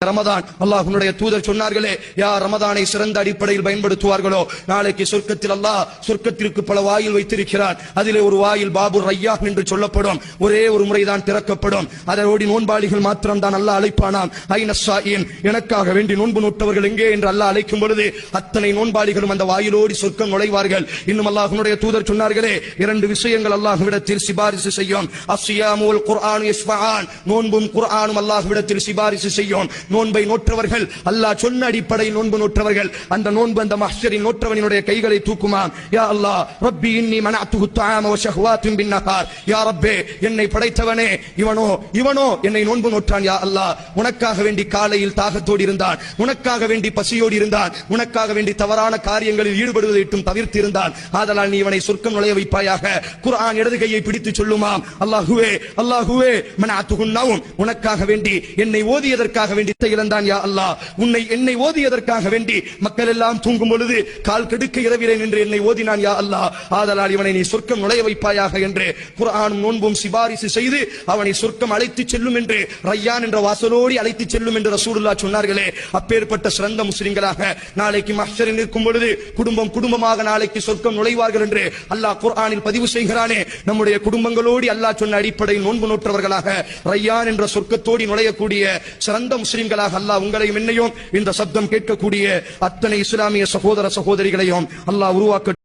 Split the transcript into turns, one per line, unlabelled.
ரமதான் அல்லாஹ்வுடைய தூதர் சொன்னார்களே, யார் ரமதானை சிறந்த அடிப்படையில் பயன்படுத்துவார்களோ நாளைக்கு சொர்க்கத்தில் அல்லாஹ் சொர்க்கத்திற்கு பல வாயில் வைத்திருக்கிறார். அதிலே ஒரு வாயில் பாபு ரய்யான் என்று சொல்லப்படும், ஒரே ஒரு முறைதான் திறக்கப்படும். அதோடு நோன்பாளிகள் மாத்திரம் தான் அல்லாஹ் அழைப்பானாம். ஐனஸ்ஸாயின், எனக்காக வேண்டி நோன்பு நோட்டவர்கள் எங்கே என்று அல்லாஹ் அழைக்கும் பொழுது அத்தனை நோன்பாளிகளும் அந்த வாயிலோடு சொர்க்கம் நுழைவார்கள். இன்னும் அல்லாஹ்வுடைய தூதர் சொன்னார்களே, இரண்டு விஷயங்கள் அல்லாஹ்விடத்தில் சிபாரிசு செய்யும். அஸ்ஸியாமு வல் குர்ஆன் யஸ்ஃபஆன், நோன்பும் குர்ஆனும் அல்லாஹ்விடத்தில் சிபாரிசு செய்யும். நோன்பை நோற்றவர்கள், அல்லாஹ் சொன்ன அடிப்படையில் நோன்பு நோற்றவர்கள், அந்த நோன்பு அந்த மஹ்ஷரின் நோற்றவனுடைய கைகளை தூக்குமாம். யா அல்லாஹ், ரப்பி இன்னி மனஅத்துஹு த்ஆம வ ஷஹவாத்தின் பின்னஹார், யா ரப்பே, என்னை படைத்தவனே, இவனோ என்னை நோன்பு நோற்றான். யா அல்லாஹ், உனக்காக வேண்டி காலையில் தாகத்தோடு இருந்தான், உனக்காக வேண்டி பசியோடு இருந்தான், உனக்காக வேண்டி தவறான காரியங்களில் ஈடுபடுவதையும் தவிர்த்து இருந்தான். ஆதலால் நீ இவனை சொர்க்கம் நுழைய வைப்பாயாக. குர்ஆன் இடது கையை பிடித்து சொல்லுமாம், அல்லாஹுவே மனஅத்துஹு நௌம், உனக்காக வேண்டி என்னை ஓதியதற்காக வேண்டி இழந்தான். யா அல்லாஹ், என்னை ஓதியதற்காக வேண்டி மக்கள் எல்லாம் தூங்கும் பொழுது கால் கெடுக்க இரவிலே நின்று என்னை ஓதினான். யா அல்லாஹ், ஆதலால் இவனை நீ சொர்க்கம் நுழைய வைப்பாயாக என்று குர்ஆனும் நோன்பும் சிபாரிசு செய்து அவனை சொர்க்கம் அழைத்து செல்லும் என்று, ரய்யான் என்ற வாசலோடி அழைத்து செல்லும் என்று ரசூலுல்லாஹ் சொன்னார்களே. அப்பேற்பட்ட சிறந்த முஸ்லிம்களாக நாளைக்கு மஹ்ஷரில் நிற்கும் பொழுது குடும்பமாக நாளைக்கு சொர்க்கம் நுழைவார்கள் என்று அல்லாஹ் குர்ஆனில் பதிவு செய்கிறானே. நம்முடைய குடும்பங்களோடு அல்லாஹ் சொன்ன அடிப்படையில் நோன்பு நோற்றவர்களாக ரய்யான் என்ற சொர்க்கத்தோடு நுழையக்கூடிய சிறந்த முஸ்லிம்களாக அல்லாஹ் உங்களையும் என்னையும் இந்த சப்தம் கேட்கக்கூடிய அத்தனை இஸ்லாமிய சகோதர சகோதரிகளையும் அல்லாஹ் உருவாக்க